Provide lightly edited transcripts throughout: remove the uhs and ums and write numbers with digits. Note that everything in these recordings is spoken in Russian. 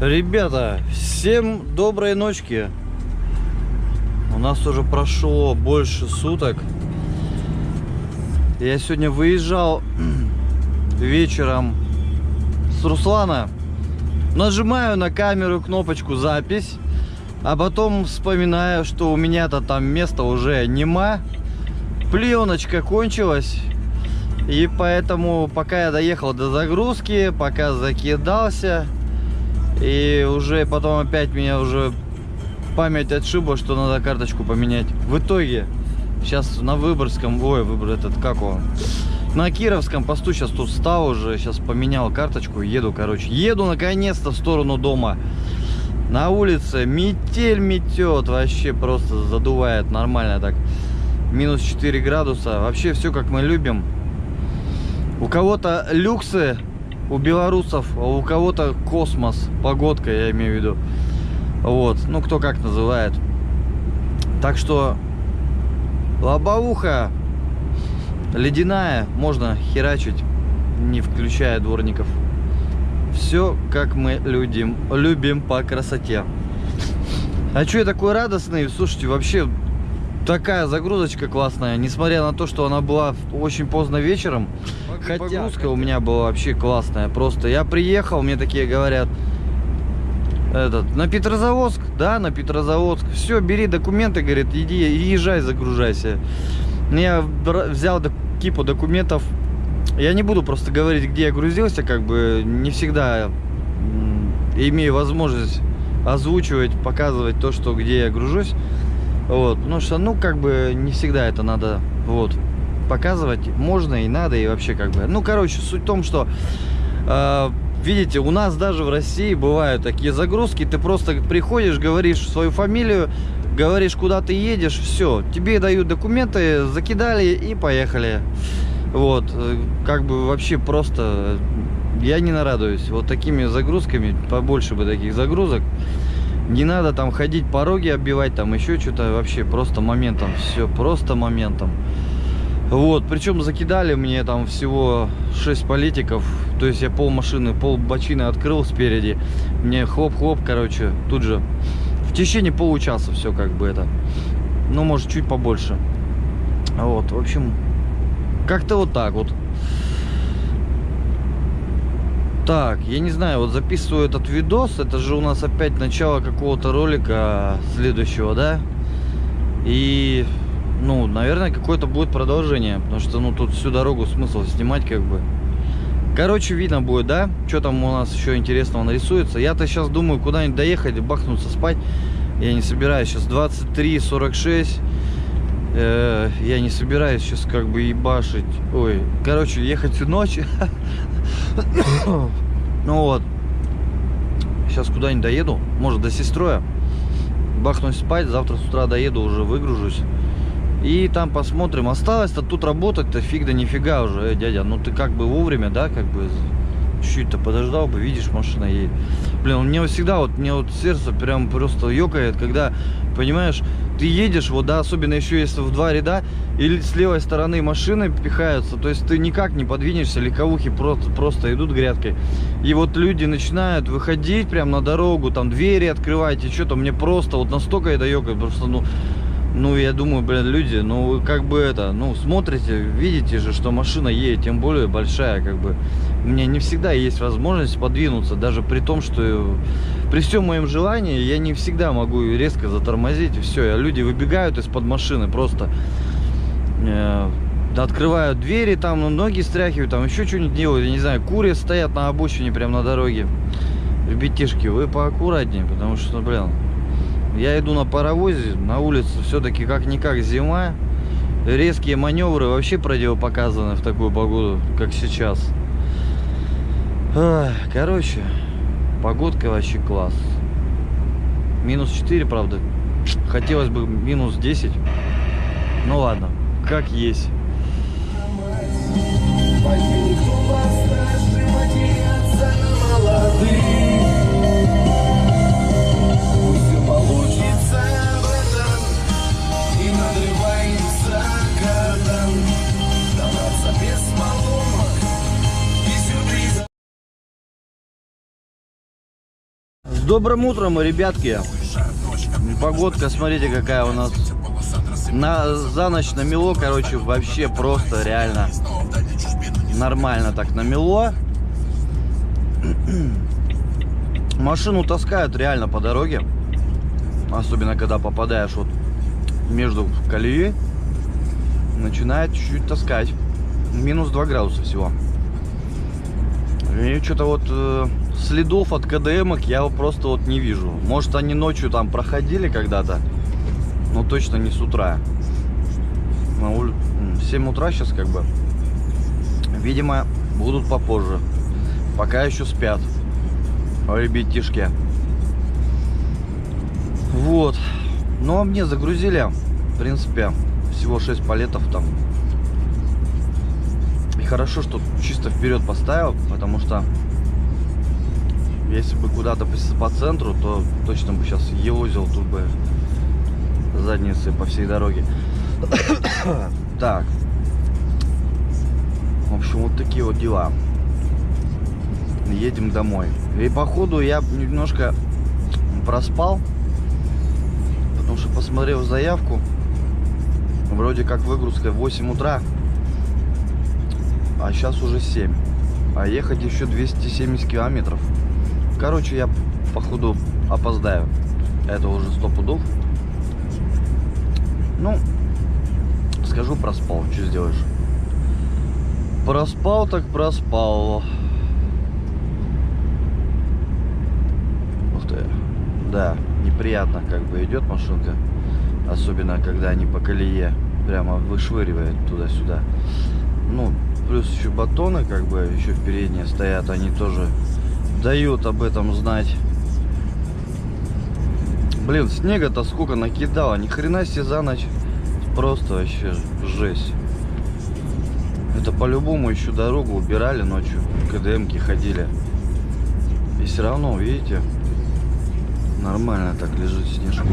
Ребята, всем доброй ночки. У нас уже прошло больше суток. Я сегодня выезжал вечером с Руслана. Нажимаю на камеру кнопочку запись, а потом вспоминаю, что у меня-то там места уже нема. Пленочка кончилась. И поэтому, пока я доехал до загрузки, пока закидался, и уже потом опять меня уже память отшибла, что надо карточку поменять. В итоге, сейчас на Выборгском, на Кировском посту сейчас тут встал уже, сейчас поменял карточку, еду, еду наконец-то в сторону дома. На улице метель метет, вообще просто задувает нормально так. Минус 4 градуса, вообще все как мы любим. У кого-то люксы, у белорусов, а у кого-то космос, погодка, я имею в виду. Вот, ну кто как называет. Так что лобовуха ледяная, можно херачить, не включая дворников. Все как мы любим по красоте. А что я такой радостный? Слушайте, вообще такая загрузочка классная, несмотря на то, что она была очень поздно вечером. Хотя погрузка у меня была вообще классная. Просто я приехал, мне такие говорят: на Петрозаводск, да, на Петрозаводск. Все, бери документы, говорит, иди, езжай, загружайся. Я взял кипу документов. Я не буду просто говорить, где я грузился, как бы не всегда имею возможность озвучивать, показывать то, что где я гружусь. Вот, потому что, ну, как бы не всегда это надо, вот, показывать можно и надо, и вообще как бы. Ну, короче, суть в том, что видите, у нас даже в России бывают такие загрузки. Ты просто приходишь, говоришь свою фамилию, говоришь, куда ты едешь, все, тебе дают документы, закидали и поехали. Вот, как бы вообще просто я не нарадуюсь. Вот такими загрузками, побольше бы таких загрузок. Не надо там ходить, пороги оббивать, там еще что-то, вообще просто моментом, все просто моментом. Вот, причем закидали мне там всего 6 политиков, то есть я пол машины, пол бочины открыл спереди, мне хлоп-хлоп, короче, тут же в течение получаса все как бы это, ну может чуть побольше. Вот, в общем, как-то вот так вот. Так, я не знаю, вот записываю этот видос, это же у нас опять начало какого-то ролика следующего, да? И, ну, наверное, какое-то будет продолжение, потому что, ну, тут всю дорогу смысл снимать, как бы. Короче, видно будет, да? Что там у нас еще интересного нарисуется. Я-то сейчас думаю, куда-нибудь доехать, бахнуться спать. Я не собираюсь, сейчас 23:46. Я не собираюсь сейчас как бы ебашить. Ой, короче, ехать всю ночь. Ну вот. Сейчас куда-нибудь доеду. Может, до Сестроя. Бахнусь спать. Завтра с утра доеду, уже выгружусь. И там посмотрим. Осталось-то тут работать-то фиг да нифига уже, дядя. Ну ты как бы вовремя, да, как бы чуть-то подождал бы, видишь, машина едет. Блин, мне всегда вот, мне вот сердце прям просто ёкает, когда, понимаешь, ты едешь, вот, да, особенно еще если в два ряда, или с левой стороны машины пихаются, то есть ты никак не подвинешься, легковухи просто идут грядкой. И вот люди начинают выходить прям на дорогу, там двери открывать, и что-то мне просто вот настолько это ёкает, просто, ну, я думаю, блин, люди, ну, как бы это, ну, смотрите, видите же, что машина едет, тем более большая, как бы. У меня не всегда есть возможность подвинуться, даже при том, что при всем моем желании я не всегда могу резко затормозить, и все, люди выбегают из-под машины, просто открывают двери, там, ну, ноги стряхивают, там, еще что-нибудь делают, я не знаю, куры стоят на обочине, прямо на дороге. Ребятишки, вы поаккуратнее, потому что, блин, я иду на паровозе, на улице все-таки как-никак зима. Резкие маневры вообще противопоказаны в такую погоду, как сейчас. Короче, погодка вообще класс. Минус 4, правда. Хотелось бы минус 10. Ну ладно, как есть. Добрым утром, ребятки. Погодка, смотрите, какая у нас. За ночь намело, короче, вообще просто реально нормально так намело. Машину таскают реально по дороге. Особенно, когда попадаешь вот между колеи. Начинает чуть-чуть таскать. Минус 2 градуса всего. И что-то вот следов от КДМок я просто вот не вижу. Может, они ночью там проходили когда-то, но точно не с утра. 7 утра сейчас как бы. Видимо, будут попозже. Пока еще спят ребятишки. Вот. Ну, а мне загрузили, в принципе, всего 6 палетов там. И хорошо, что чисто вперед поставил, потому что если бы куда-то по центру, то точно бы сейчас елозил тут бы задницы по всей дороге. Так. В общем, вот такие вот дела. Едем домой. И походу я немножко проспал, потому что, посмотрев заявку, вроде как выгрузка в 8 утра, а сейчас уже 7. А ехать еще 270 километров. Короче, я походу опоздаю. Это уже 100 пудов. Ну, скажу, проспал. Что сделаешь? Проспал так проспал. Ух ты. Да, неприятно как бы идет машинка. Особенно, когда они по колее прямо вышвыривают туда-сюда. Ну, плюс еще батоны как бы еще передние стоят. Они тоже дают об этом знать. Блин, снега-то сколько накидало. Ни хрена себе за ночь. Просто вообще жесть. Это по-любому еще дорогу убирали ночью. КДМки ходили. И все равно, видите, нормально так лежит снежку.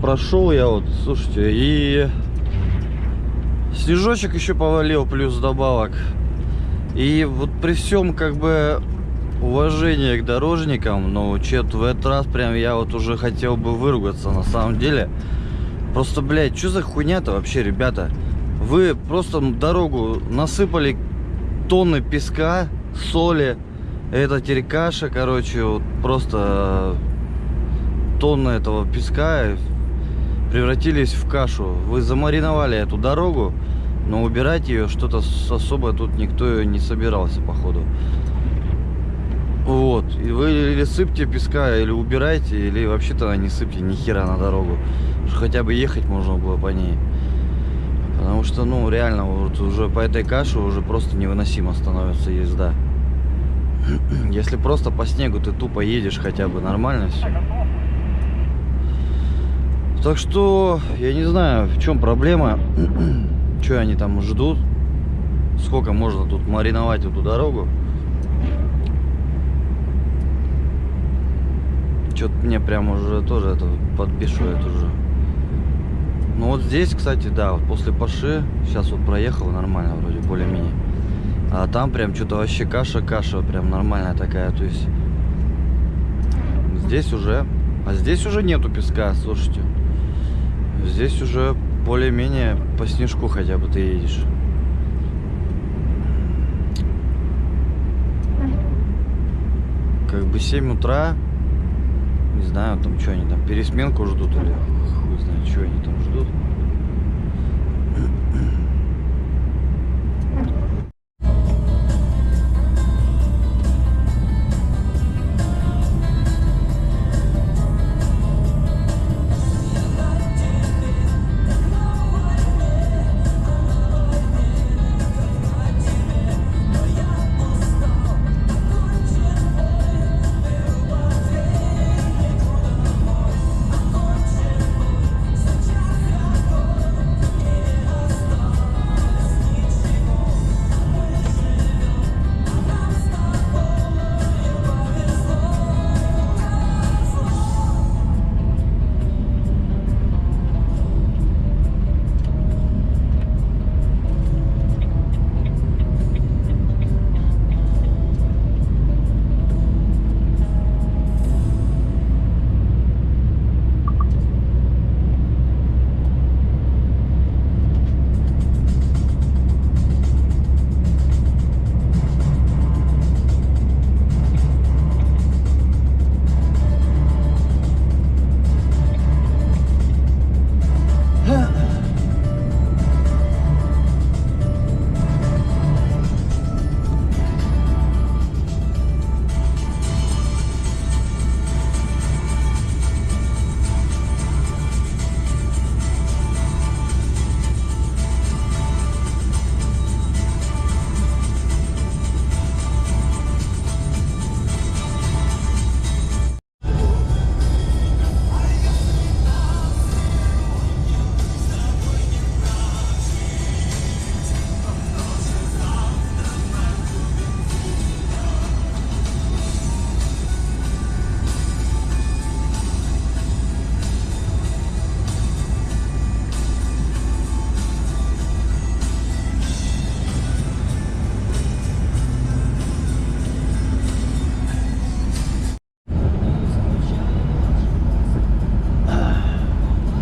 Прошел я вот, слушайте, и снежочек еще повалил, плюс добавок. И вот при всем как бы уважении к дорожникам, но что-то в этот раз прям я вот уже хотел бы выругаться на самом деле. Просто, блядь, что за хуйня-то вообще, ребята? Вы просто дорогу насыпали тонны песка, соли, это терекаша, короче, вот просто тонны этого песка превратились в кашу. Вы замариновали эту дорогу, но убирать ее что-то особо тут никто не собирался, походу. Вот. И вы или сыпьте песка, или убирайте, или вообще-то не сыпьте ни хера на дорогу. Что хотя бы ехать можно было по ней. Потому что, ну, реально, вот уже по этой каше уже просто невыносимо становится езда. Если просто по снегу ты тупо едешь хотя бы нормально все. Так что, я не знаю, в чем проблема. Что они там ждут? Сколько можно тут мариновать эту дорогу? Что-то мне прям уже тоже это подбешивает уже. Ну вот здесь, кстати, да, вот после Паши, сейчас вот проехал нормально вроде, более-менее. А там прям что-то вообще каша, прям нормальная такая, то есть здесь уже, а здесь уже нету песка, слушайте. Здесь уже более-менее по снежку хотя бы ты едешь. Как бы 7 утра, не знаю, там что они там, пересменку ждут или хуй знает. Что они там ждут?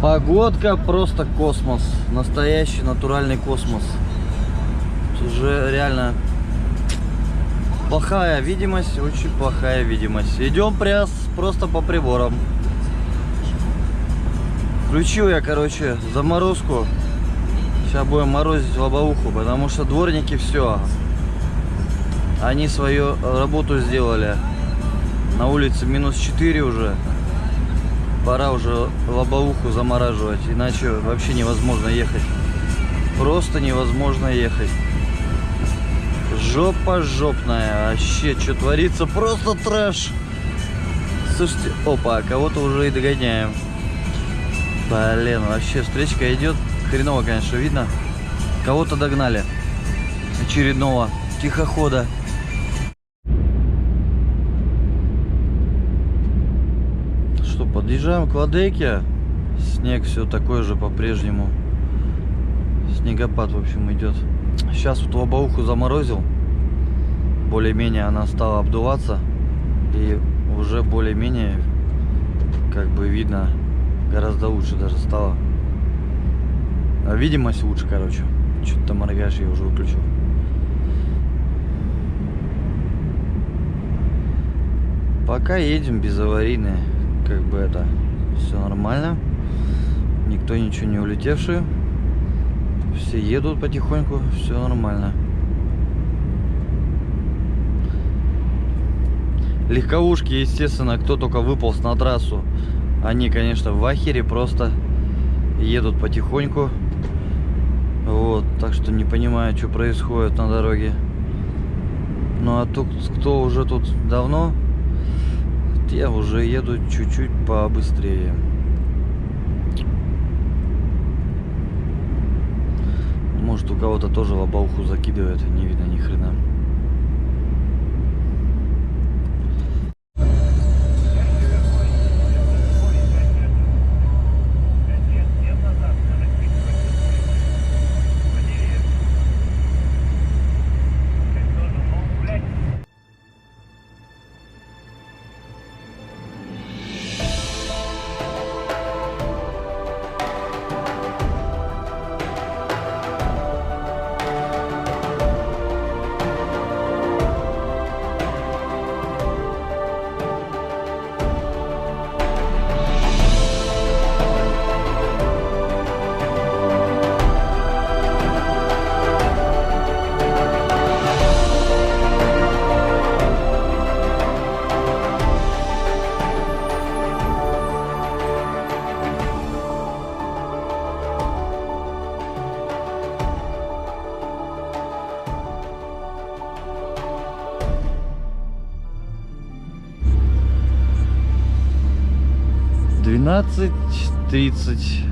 Погодка просто космос. Настоящий натуральный космос. Тут уже реально плохая видимость, очень плохая видимость. Идем просто по приборам. Включил я, короче, заморозку. Сейчас будем морозить лобовуху, потому что дворники все. Они свою работу сделали. На улице -4 уже. Пора уже лобовуху замораживать, иначе вообще невозможно ехать. Просто невозможно ехать. Жопа жопная. Вообще, что творится? Просто трэш. Слушайте, опа, кого-то уже и догоняем. Блин, вообще встречка идет. Хреново, конечно, видно. Кого-то догнали. Очередного тихохода. Подъезжаем к Ладейке. Снег все такой же по-прежнему. Снегопад, в общем, идет. Сейчас вот лобовуху заморозил. Более-менее она стала обдуваться. И уже более-менее, как бы видно, гораздо лучше даже стало. А видимость лучше, короче. Что-то там моргаешь, я уже выключил. Пока едем безаварийные. Как бы это все нормально, никто ничего не улетевший, все едут потихоньку, все нормально. Легковушки, естественно, кто только выполз на трассу, они, конечно, в ахере, просто едут потихоньку. Вот, так что не понимаю, что происходит на дороге. Ну а тут, кто уже тут давно, я уже еду чуть-чуть побыстрее. Может, у кого-то тоже лобовуху закидывает, не видно ни хрена. 12:30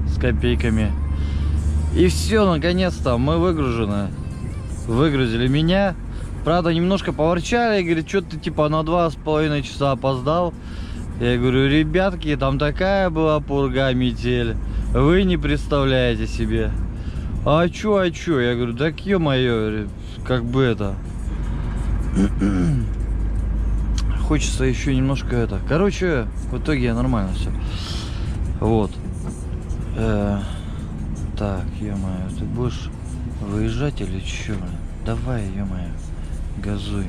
с копейками. И все, наконец-то мы выгружены. Выгрузили меня. Правда, немножко поворчали. Говорит, что ты типа на 2,5 часа опоздал. Я говорю, ребятки, там такая была пурга, метель. Вы не представляете себе. А чё? Я говорю, так ё-моё, как бы это... Хочется еще немножко это... Короче, в итоге нормально все. Вот. Так, ё-моё, ты будешь выезжать или чё? Давай, ё-моё, газуй.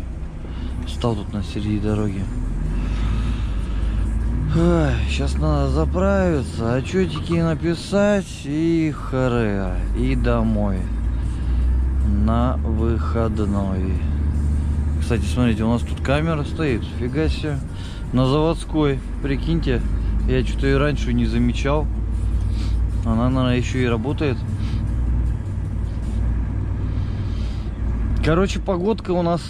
Встал тут на середине дороги. Сейчас надо заправиться, отчетики написать и харе, и домой на выходной. Кстати, смотрите, у нас тут камера стоит, фига себе, на заводской, прикиньте, я что-то и раньше не замечал, она, наверное, еще и работает. Короче, погодка у нас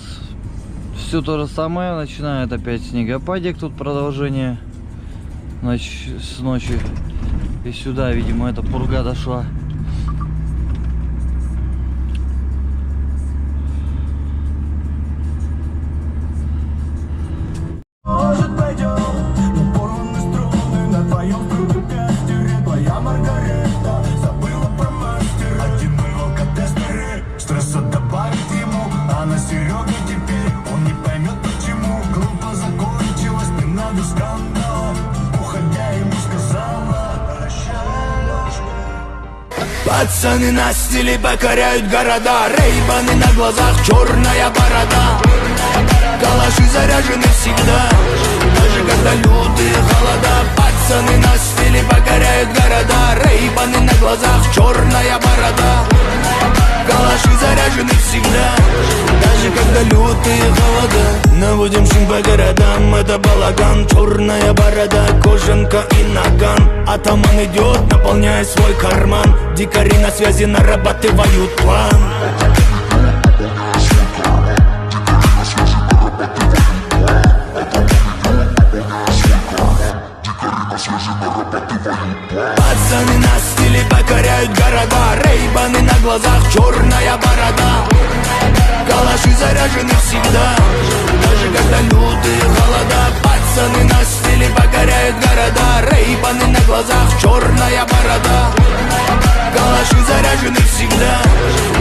все то же самое, начинает опять снегопадик, тут продолжение. С ночи и сюда, видимо, эта пурга дошла. Может, пойдем на порванные струны, на твоем струнном твоя Маргарета забыла про мастера. Один мы алкотестеры, стресса добавить ему, а на Сереге теперь он не поймет почему. Глупо закончилось, не надо скандала. Уходя ему сказала, прощай. Пацаны на стиле покоряют города, рейбаны на глазах, черная борода. Калаши заряжены всегда, даже когда лютые холода. Пацаны на стиле покоряют города, рейбаны на глазах, черная борода. Калаши заряжены всегда, даже когда лютые холода. Наводим шум по городам, это балаган. Черная борода, кожанка и наган. Атаман идет, наполняя свой карман. Дикари на связи нарабатывают план. Пацаны на стиле покоряют города, рейбаны на глазах, черная борода. Калаши заряжены всегда, даже когда лютые холода. Пацаны на стиле покоряют города, рейбаны на глазах, черная борода. Калаши заряжены всегда,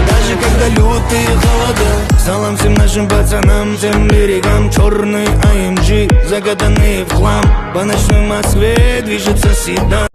даже когда лютые холода. Салам всем нашим пацанам, всем берегам. Черный AMG, закатанные в хлам. По ночной Москве движется седан.